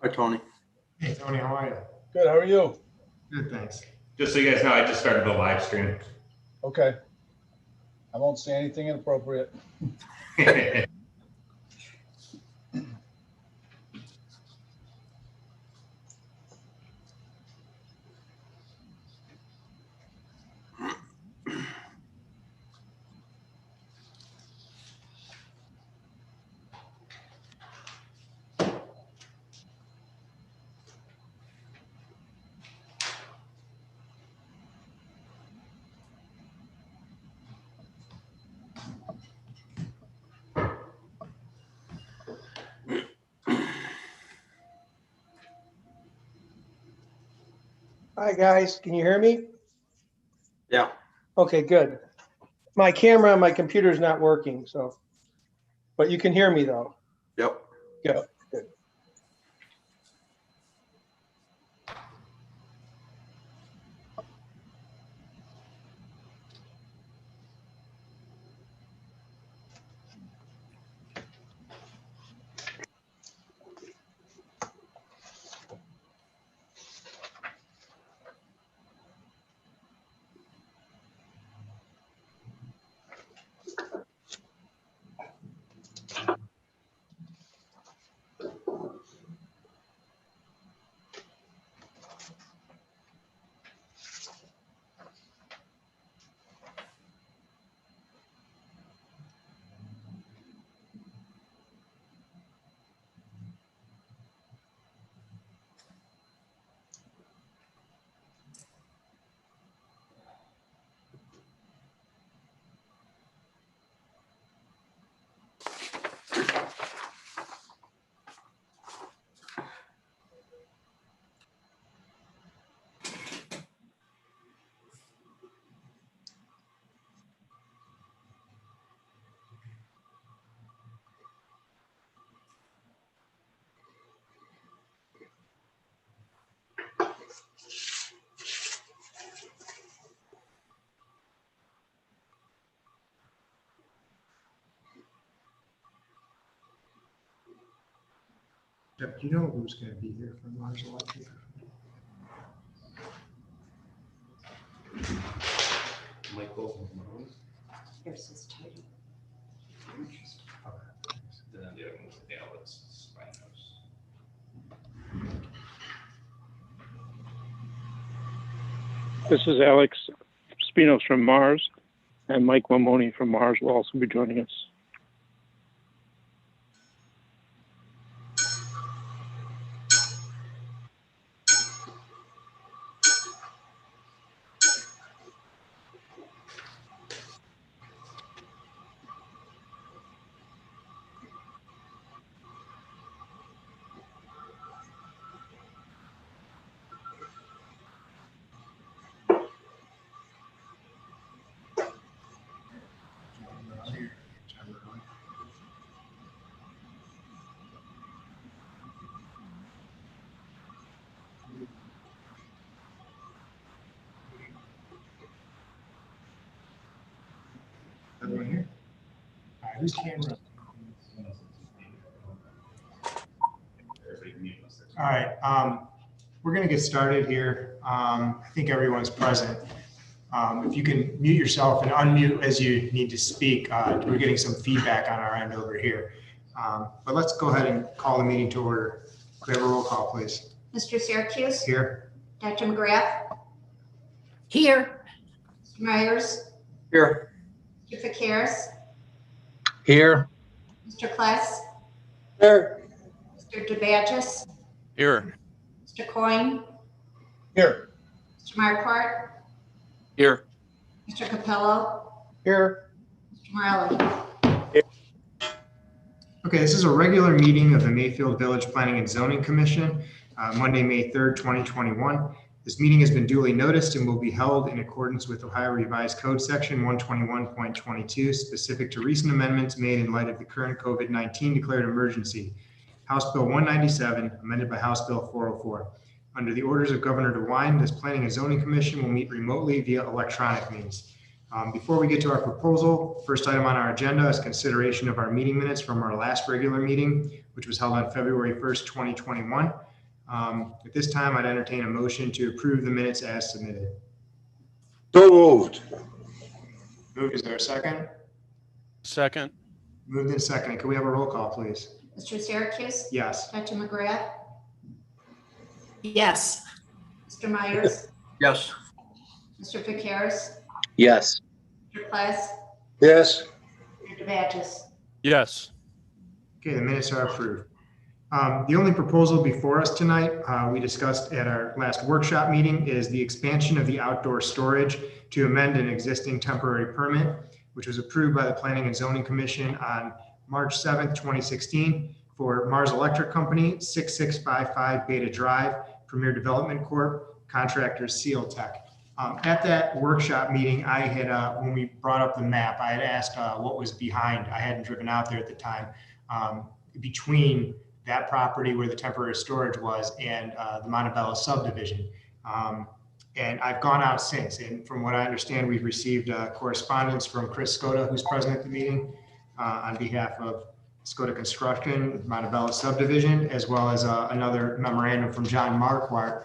Hi, Tony. Hey, Tony, how are you? Good, how are you? Good, thanks. Just so you guys know, I just started the live stream. Okay. I won't say anything inappropriate. Hi, guys. Can you hear me? Yeah. Okay, good. My camera on my computer is not working, so, but you can hear me though. Yep. Yeah, good. Jeff, do you know who's going to be here from Mars Electric? Michael Malone. Here's his title. Then the other one's Alex Spinos. This is Alex Spinos from Mars, and Mike Mamoni from Mars will also be joining us. Everyone here? All right, who's camera? All right, we're going to get started here. I think everyone's present. If you can mute yourself and unmute as you need to speak, we're getting some feedback on our end over here. But let's go ahead and call the meeting to order. Could we have a roll call, please? Mr. Syracuse? Here. Dr. McGrath? Here. Mr. Myers? Here. Mr. Fakiris? Here. Mr. Kless? There. Mr. DeBattis? Here. Mr. Coyne? Here. Mr. Marquardt? Here. Mr. Capello? Here. Mr. Morelli? Okay, this is a regular meeting of the Mayfield Village Planning and Zoning Commission, Monday, May 3rd, 2021. This meeting has been duly noticed and will be held in accordance with Ohio Revised Code Section 121.22, specific to recent amendments made in light of the current COVID-19 declared emergency. House Bill 197, amended by House Bill 404. Under the orders of Governor DeWine, this Planning and Zoning Commission will meet remotely via electronic means. Before we get to our proposal, first item on our agenda is consideration of our meeting minutes from our last regular meeting, which was held on February 1st, 2021. At this time, I'd entertain a motion to approve the minutes as submitted. So moved. Moved, is there a second? Second. Moved and second. Can we have a roll call, please? Mr. Syracuse? Yes. Dr. McGrath? Yes. Mr. Myers? Yes. Mr. Vicaris? Yes. Mr. Class? Yes. Mr. Baptist? Yes. Okay, the minutes are approved. The only proposal before us tonight, we discussed at our last workshop meeting, is the expansion of the outdoor storage to amend an existing temporary permit, which was approved by the Planning and Zoning Commission on March 7th, 2016 for Mars Electric Company, 6655 Beta Drive, Premier Development Corp., contractors Seal Tech. At that workshop meeting, I had, when we brought up the map, I had asked what was behind. I hadn't driven out there at the time, between that property where the temporary storage was and the Montebello subdivision. And I've gone out since, and from what I understand, we've received correspondence from Chris Skoda, who's present at the meeting, on behalf of Skoda Construction, Montebello subdivision, as well as another memorandum from John Marquardt.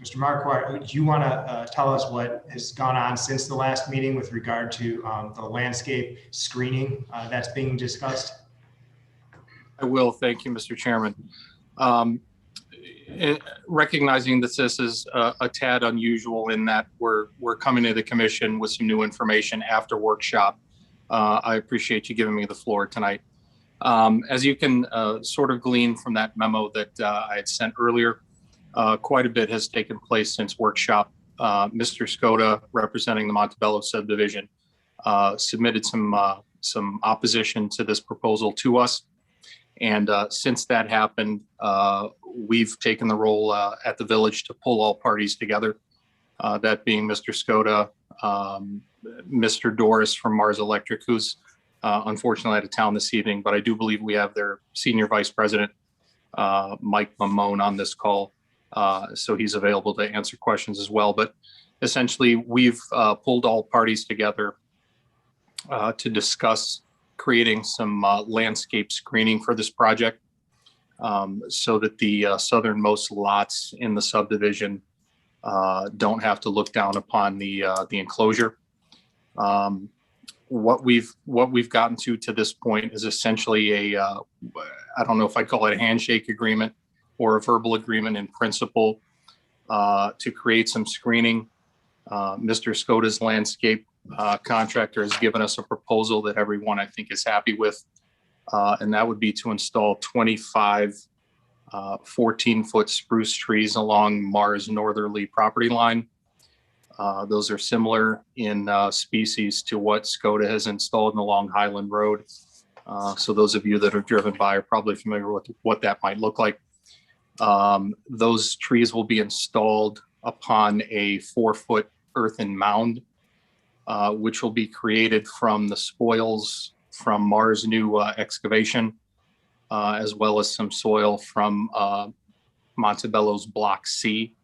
Mr. Marquardt, do you want to tell us what has gone on since the last meeting with regard to the landscape screening that's being discussed? I will. Thank you, Mr. Chairman. Recognizing that this is a tad unusual in that we're coming to the commission with some new information after workshop, I appreciate you giving me the floor tonight. As you can sort of glean from that memo that I had sent earlier, quite a bit has taken place since workshop. Mr. Skoda, representing the Montebello subdivision, submitted some opposition to this proposal to us. And since that happened, we've taken the role at the village to pull all parties together, that being Mr. Skoda, Mr. Doris from Mars Electric, who's unfortunately out of town this evening, but I do believe we have their senior vice president, Mike Mamone, on this call. So he's available to answer questions as well. But essentially, we've pulled all parties together to discuss creating some landscape screening for this project, so that the southernmost lots in the subdivision don't have to look down upon the enclosure. What we've gotten to this point is essentially a I don't know if I call it a handshake agreement or a verbal agreement in principle to create some screening. Mr. Skoda's landscape contractor has given us a proposal that everyone, I think, is happy with, and that would be to install 25 14-foot spruce trees along Mars northerly property line. Those are similar in species to what Skoda has installed along Highland Road. So those of you that have driven by are probably familiar with what that might look like. Those trees will be installed upon a 4-foot earthen mound, which will be created from the spoils from Mars' new excavation, as well as some soil from Montebello's Block C,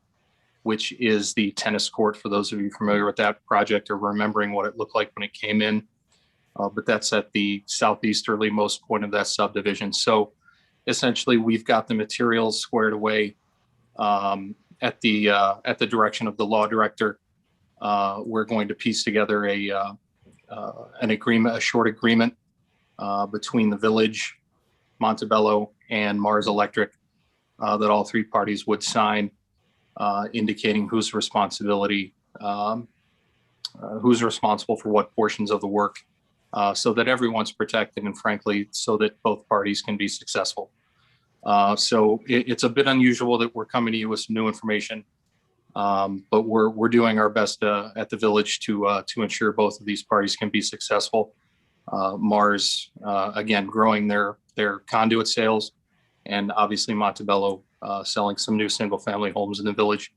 which is the tennis court, for those of you familiar with that project or remembering what it looked like when it came in. But that's at the southeasterly most point of that subdivision. So essentially, we've got the materials squared away at the direction of the law director. We're going to piece together an agreement, a short agreement between the village, Montebello, and Mars Electric that all three parties would sign, indicating who's responsible for what portions of the work, so that everyone's protected and, frankly, so that both parties can be successful. So it's a bit unusual that we're coming to you with some new information, but we're doing our best at the village to ensure both of these parties can be successful. Mars, again, growing their conduit sales, and obviously Montebello selling some new single-family homes in the village.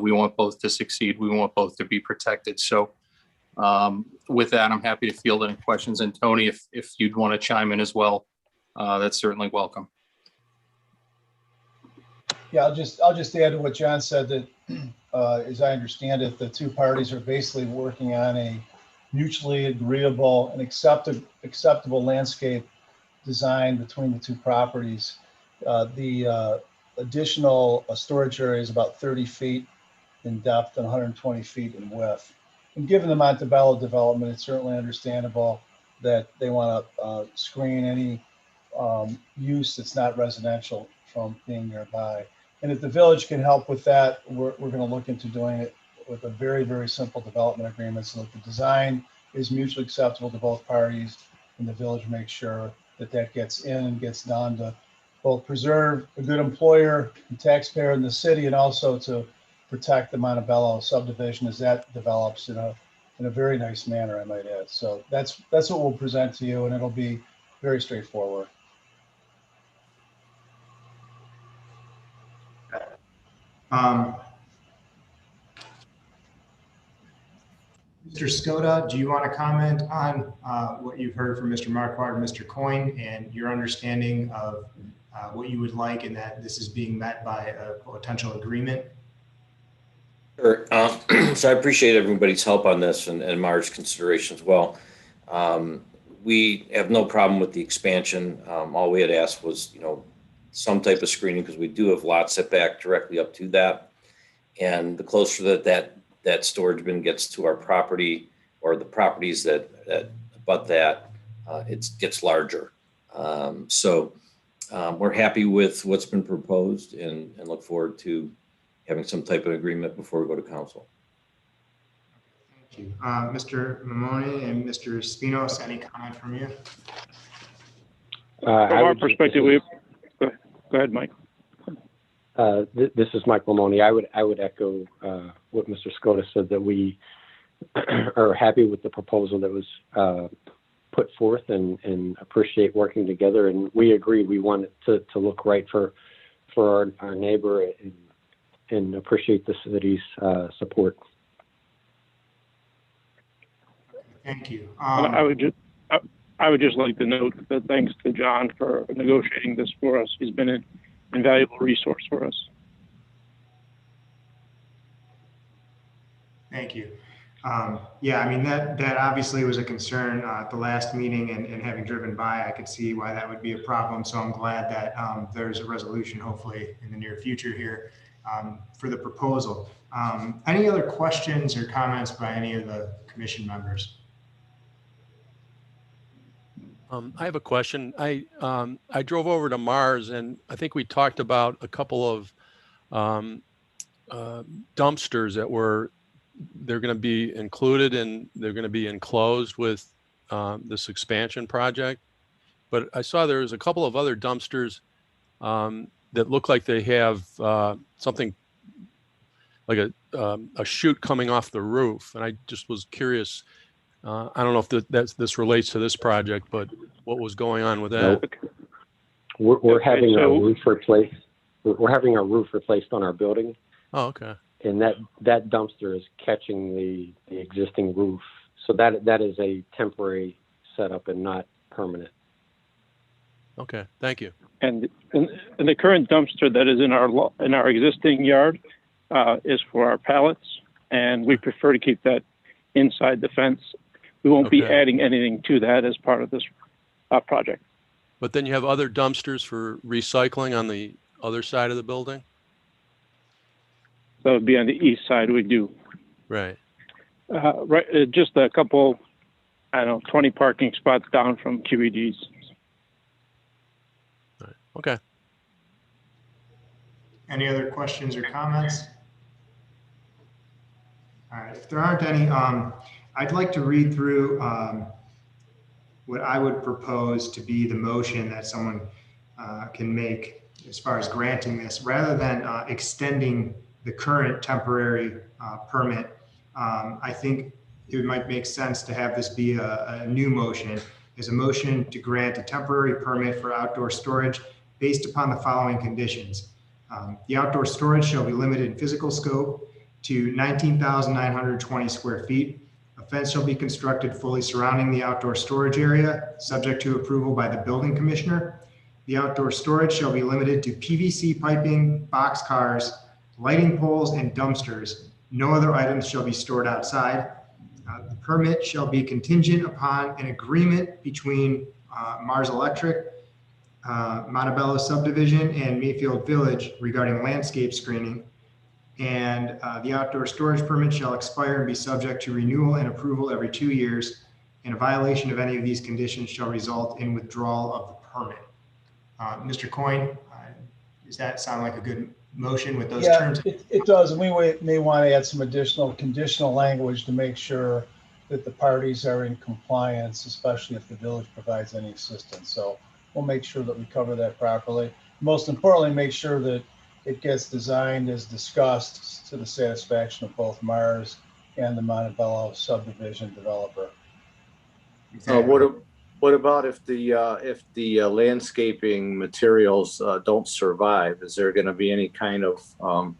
We want both to succeed. We want both to be protected. So with that, I'm happy to field any questions. And Tony, if you'd want to chime in as well, that's certainly welcome. Yeah, I'll just add to what John said, that as I understand it, the two parties are basically working on a mutually agreeable and acceptable landscape design between the two properties. The additional storage area is about 30 feet in depth and 120 feet in width. And given the Montebello development, it's certainly understandable that they want to screen any use that's not residential from being nearby. And if the village can help with that, we're going to look into doing it with a very, very simple development agreement so that the design is mutually acceptable to both parties, and the village makes sure that that gets in and gets done to both preserve a good employer and taxpayer in the city, and also to protect the Montebello subdivision as that develops in a very nice manner, I might add. So that's what we'll present to you, and it'll be very straightforward. Mr. Skoda, do you want to comment on what you've heard from Mr. Marquardt and Mr. Coyne and your understanding of what you would like and that this is being met by a potential agreement? Sure. So I appreciate everybody's help on this and Mars' consideration as well. We have no problem with the expansion. All we had asked was, some type of screening because we do have lot setback directly up to that. And the closer that storage bin gets to our property or the properties that abut that, it gets larger. So we're happy with what's been proposed and look forward to having some type of agreement before we go to council. Thank you. Mr. Mamoni and Mr. Spinos, any comment from you? From our perspective, go ahead, Mike. This is Mike Mamoni. I would echo what Mr. Skoda said, that we are happy with the proposal that was put forth and appreciate working together. And we agree we want it to look right for our neighbor and appreciate the city's support. Thank you. I would just like to note that thanks to John for negotiating this for us. He's been an invaluable resource for us. Thank you. Yeah, I mean, that obviously was a concern at the last meeting, and having driven by, I could see why that would be a problem. So I'm glad that there's a resolution, hopefully in the near future here, for the proposal. Any other questions or comments by any of the commission members? I have a question. I drove over to Mars, and I think we talked about a couple of dumpsters that they're going to be included and they're going to be enclosed with this expansion project. But I saw there was a couple of other dumpsters that look like they have something like a chute coming off the roof, and I just was curious. I don't know if this relates to this project, but what was going on with that? Nope. We're having our roof replaced. We're having our roof replaced on our building. Oh, okay. And that dumpster is catching the existing roof. So that is a temporary setup and not permanent. Okay, thank you. And the current dumpster that is in our existing yard is for our pallets, and we prefer to keep that inside the fence. We won't be adding anything to that as part of this project. But then you have other dumpsters for recycling on the other side of the building? That would be on the east side. We do. Right. Right. Just a couple, 20 parking spots down from QED's. Right. Okay. Any other questions or comments? All right, if there aren't any, I'd like to read through what I would propose to be the motion that someone can make as far as granting this, rather than extending the current temporary permit. I think it might make sense to have this be a new motion, is a motion to grant a temporary permit for outdoor storage based upon the following conditions. The outdoor storage shall be limited in physical scope to 19,920 square feet. A fence shall be constructed fully surrounding the outdoor storage area, subject to approval by the building commissioner. The outdoor storage shall be limited to PVC piping, boxcars, lighting poles, and dumpsters. No other items shall be stored outside. The permit shall be contingent upon an agreement between Mars Electric Montebello subdivision and Mayfield Village regarding landscape screening. And the outdoor storage permit shall expire and be subject to renewal and approval every 2 years. And a violation of any of these conditions shall result in withdrawal of the permit. Mr. Coyne, does that sound like a good motion with those Yeah, terms? it does. And we may want to add some additional conditional language to make sure that the parties are in compliance, especially if the village provides any assistance. So we'll make sure that we cover that properly. Most importantly, make sure that it gets designed as discussed to the satisfaction of both Mars and the Montebello subdivision developer. What about if the landscaping materials don't survive? Is there going to be any kind of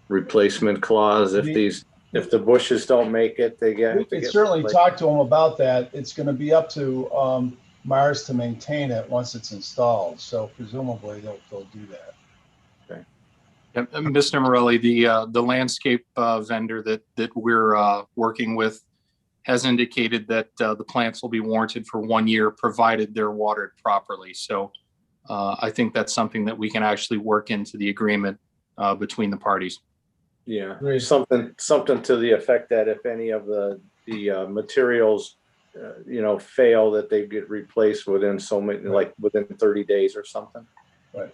replacement clause if the bushes don't make it? We can certainly talk to them about that. It's going to be up to Mars to maintain it once it's installed. So presumably they'll do that. Okay. And Mr. Morelli, the landscape vendor that we're working with has indicated that the plants will be warranted for 1 year, provided they're watered properly. So I think that's something that we can actually work into the agreement between the parties. Yeah, Great. something to the effect that if any of the materials, fail, that they get replaced within so many, like within 30 days or something. Right.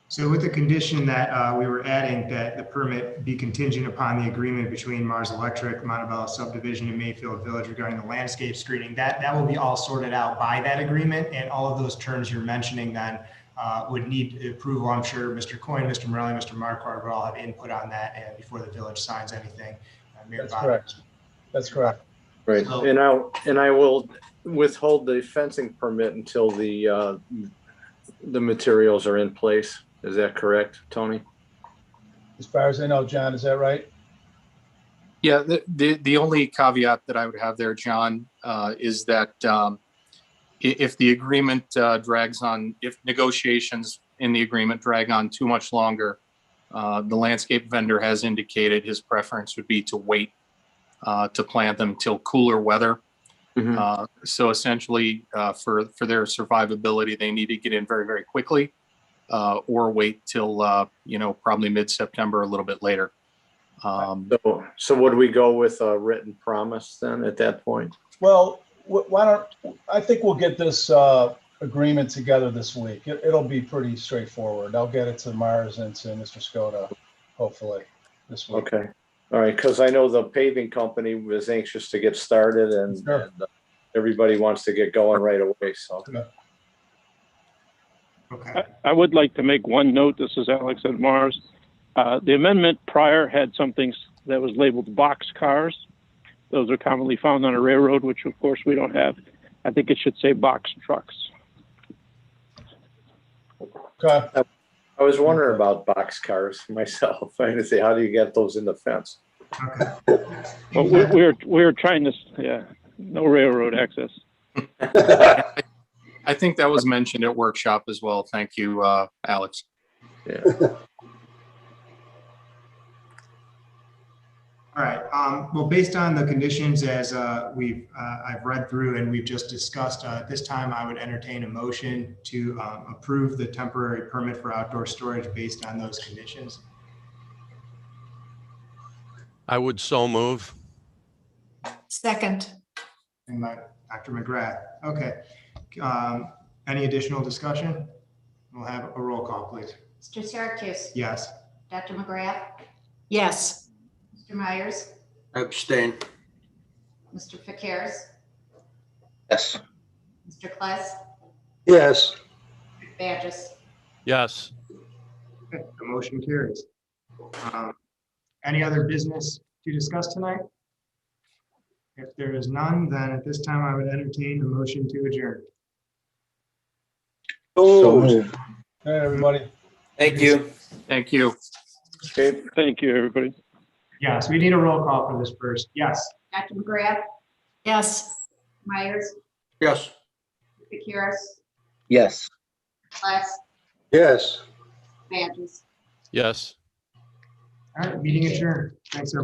So with the condition that we were adding that the permit be contingent upon the agreement between Mars Electric, Montebello subdivision, and Mayfield Village regarding the landscape screening, that will be all sorted out by that agreement, and all of those terms you're mentioning then would need approval. I'm sure Mr. Coyne, Mr. Morelli, Mr. Marquardt would all have input on that and before the village signs anything. That's correct. That's correct. Right. So- And I will withhold the fencing permit until the materials are in place. Is that correct, Tony? As far as I know, John, is that right? Yeah, the only caveat that I would have there, John, is that if the agreement drags on, if negotiations in the agreement drag on too much longer, the landscape vendor has indicated his preference would be to wait to plant them till cooler weather. Mm-hmm. So essentially, for their survivability, they need to get in very, very quickly, or wait till probably mid-September, a little bit later. So would we go with a written promise then at that point? Well, I think we'll get this agreement together this week. It'll be pretty straightforward. I'll get it to Mars and to Mr. Skoda, hopefully this week. Okay. All right. Because I know the paving company was anxious to get started and, Sure. and everybody wants to get going right away. So. Okay. I would like to make one note. This is Alex at Mars. The amendment prior had some things that was labeled box cars. Those are commonly found on a railroad, which of course we don't have. I think it should say box trucks. Okay. I was wondering about box cars myself. I had to say, how do you get those in the fence? Okay. But we're trying to, no railroad access. I think that was mentioned at workshop as well. Thank you, Alex. Yeah. All right. Well, based on the conditions as I've read through and we've just discussed, at this time I would entertain a motion to approve the temporary permit for outdoor storage based on those conditions. I would so move. Second. And by Dr. McGrath. Okay. Any additional discussion? We'll have a roll call, please. Mr. Syracuse? Yes. Dr. McGrath? Yes. Mr. Myers? Abstain. Mr. Ficaris? Yes. Mr. Kless? Yes. Badges? Yes. Okay, the motion carries. Any other business to discuss tonight? If there is none, then at this time I would entertain a motion to adjourn. So moved. All right, everybody. Thank you. Thank you. Okay. Thank you, everybody. Yes, we need a roll call for this first. Yes. Dr. McGrath? Yes. Myers? Yes. Ficaris? Yes. Kless? Yes. Badges? Yes. All right, meeting adjourned. Thanks, everyone.